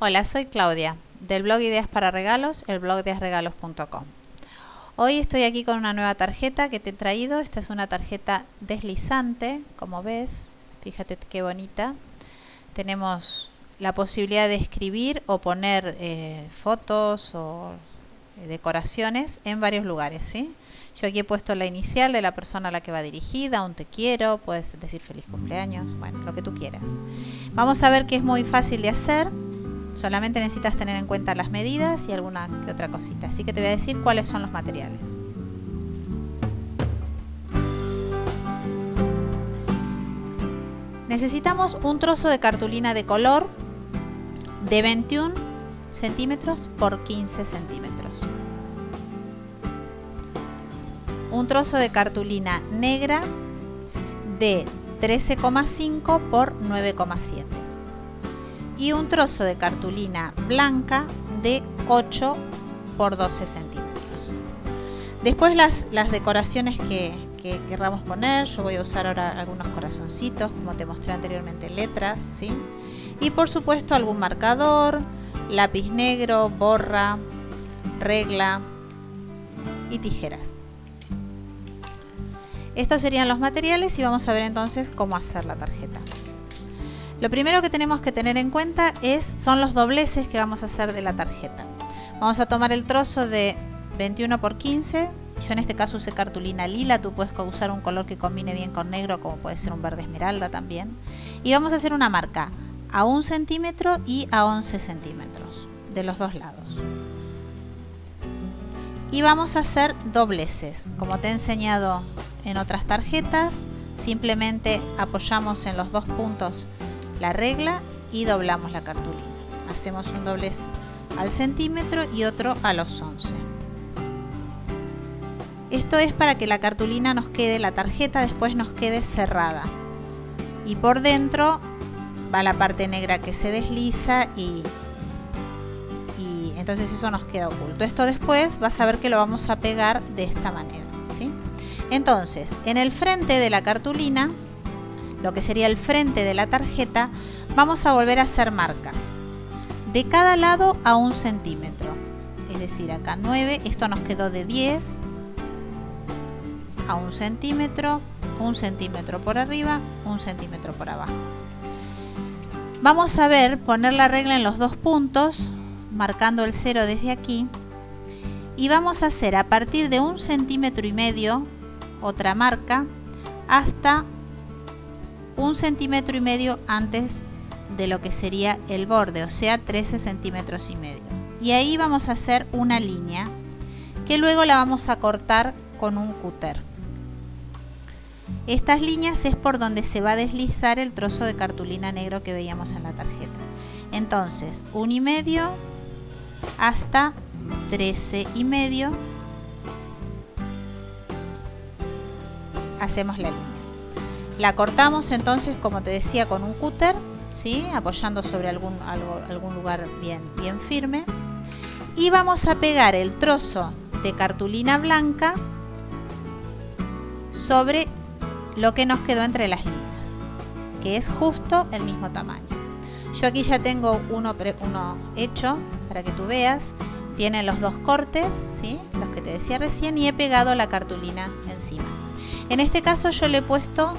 Hola, soy Claudia, del blog Ideas para Regalos, el blog ideasregalos.com. Hoy estoy aquí con una nueva tarjeta que te he traído. Esta es una tarjeta deslizante, como ves. Fíjate qué bonita. Tenemos la posibilidad de escribir o poner fotos o decoraciones en varios lugares, ¿sí? Yo aquí he puesto la inicial de la persona a la que va dirigida, un te quiero, puedes decir feliz cumpleaños, bueno, lo que tú quieras. Vamos a ver que es muy fácil de hacer. Solamente necesitas tener en cuenta las medidas y alguna que otra cosita. Así que te voy a decir cuáles son los materiales. Necesitamos un trozo de cartulina de color de 21 centímetros por 15 centímetros. Un trozo de cartulina negra de 13,5 por 9,7. Y un trozo de cartulina blanca de 8 por 12 centímetros. Después las decoraciones que querramos poner, yo voy a usar ahora algunos corazoncitos, como te mostré anteriormente, letras, ¿sí? Y por supuesto algún marcador, lápiz negro, borra, regla y tijeras. Estos serían los materiales y vamos a ver entonces cómo hacer la tarjeta. Lo primero que tenemos que tener en cuenta son los dobleces que vamos a hacer de la tarjeta. Vamos a tomar el trozo de 21 por 15. Yo en este caso usé cartulina lila. Tú puedes usar un color que combine bien con negro, como puede ser un verde esmeralda también. Y vamos a hacer una marca a 1 centímetro y a 11 centímetros de los dos lados. Y vamos a hacer dobleces. Como te he enseñado en otras tarjetas, simplemente apoyamos en los dos puntos la regla y doblamos la cartulina. Hacemos un doblez al centímetro y otro a los 11. Esto es para que la cartulina nos quede, la tarjeta después nos quede cerrada. Y por dentro va la parte negra que se desliza y entonces eso nos queda oculto. Esto después vas a ver que lo vamos a pegar de esta manera, ¿sí? Entonces, en el frente de la cartulina, lo que sería el frente de la tarjeta, vamos a volver a hacer marcas de cada lado a 1 centímetro, es decir, acá 9, esto nos quedó de 10 a 1 centímetro, 1 centímetro por arriba, 1 centímetro por abajo. Vamos a ver, poner la regla en los dos puntos, marcando el 0 desde aquí, y vamos a hacer a partir de 1,5 centímetros otra marca hasta 1,5 centímetros antes de lo que sería el borde, o sea 13,5 centímetros. Y ahí vamos a hacer una línea que luego la vamos a cortar con un cúter. Estas líneas es por donde se va a deslizar el trozo de cartulina negro que veíamos en la tarjeta. Entonces 1,5 hasta 13,5 hacemos la línea. La cortamos entonces, como te decía, con un cúter, ¿sí? Apoyando sobre algún lugar bien firme, y vamos a pegar el trozo de cartulina blanca sobre lo que nos quedó entre las líneas, que es justo el mismo tamaño. Yo aquí ya tengo uno hecho para que tú veas. Tiene los dos cortes, ¿sí? Los que te decía recién, y he pegado la cartulina encima. En este caso yo le he puesto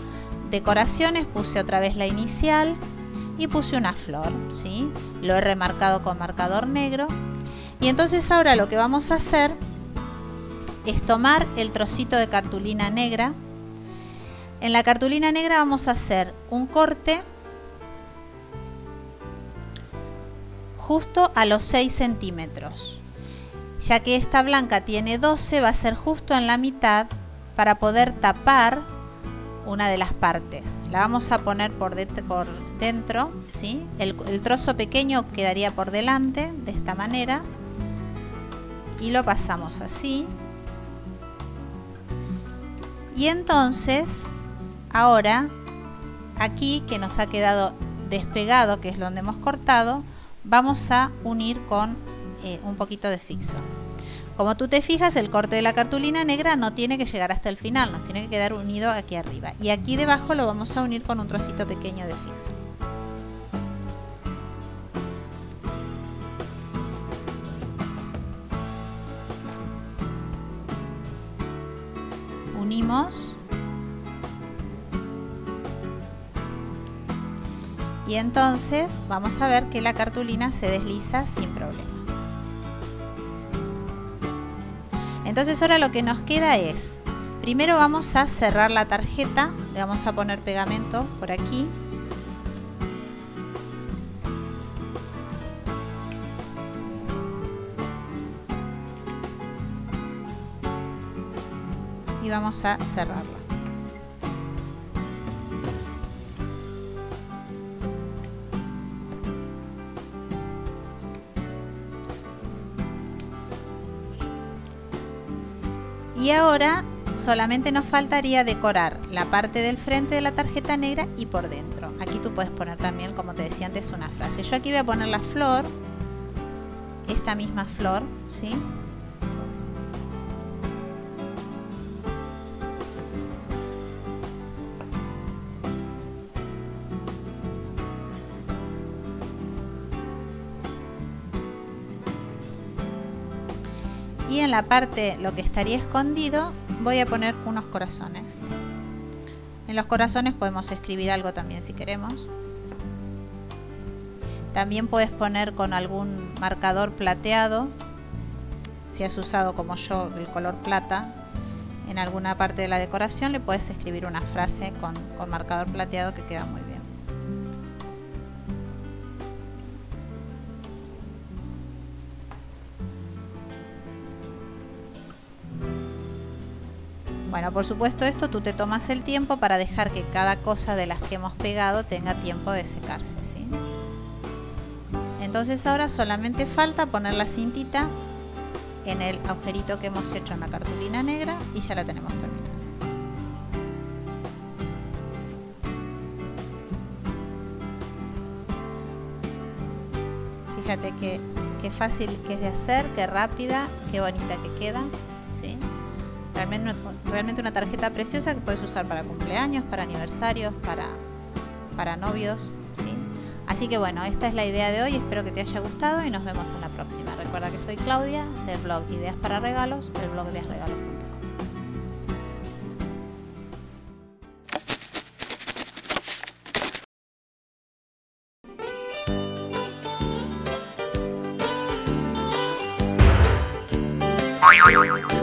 decoraciones, puse otra vez la inicial y puse una flor, ¿sí? Lo he remarcado con marcador negro. Y entonces ahora lo que vamos a hacer es tomar el trocito de cartulina negra. En la cartulina negra vamos a hacer un corte justo a los 6 centímetros. Ya que esta blanca tiene 12, va a ser justo en la mitad para poder tapar una de las partes. La vamos a poner por dentro, ¿sí? El trozo pequeño quedaría por delante, de esta manera. Y lo pasamos así. Y entonces, ahora, aquí que nos ha quedado despegado, que es donde hemos cortado, vamos a unir con un poquito de fixo. Como tú te fijas, el corte de la cartulina negra no tiene que llegar hasta el final, nos tiene que quedar unido aquí arriba. Y aquí debajo lo vamos a unir con un trocito pequeño de fixo. unimos y entonces vamos a ver que la cartulina se desliza sin problemas. Entonces ahora lo que nos queda es, primero vamos a cerrar la tarjeta, le vamos a poner pegamento por aquí. Y vamos a cerrarla. Y ahora solamente nos faltaría decorar la parte del frente de la tarjeta negra y por dentro. Aquí tú puedes poner también, como te decía antes, una frase. Yo aquí voy a poner la flor, esta misma flor, ¿sí? Y en la parte, lo que estaría escondido, voy a poner unos corazones. En los corazones podemos escribir algo también si queremos. También puedes poner con algún marcador plateado, si has usado como yo el color plata, en alguna parte de la decoración le puedes escribir una frase con marcador plateado que queda muy bien. Bueno, por supuesto esto tú te tomas el tiempo para dejar que cada cosa de las que hemos pegado tenga tiempo de secarse, ¿sí? Entonces ahora solamente falta poner la cintita en el agujerito que hemos hecho en la cartulina negra y ya la tenemos terminada. Fíjate qué fácil que es de hacer, qué rápida, qué bonita que queda, ¿sí? Realmente una tarjeta preciosa que puedes usar para cumpleaños, para aniversarios, para novios, ¿sí? Así que bueno, esta es la idea de hoy, espero que te haya gustado y nos vemos en la próxima. Recuerda que soy Claudia del blog Ideas para Regalos, el blog ideasregalos.com.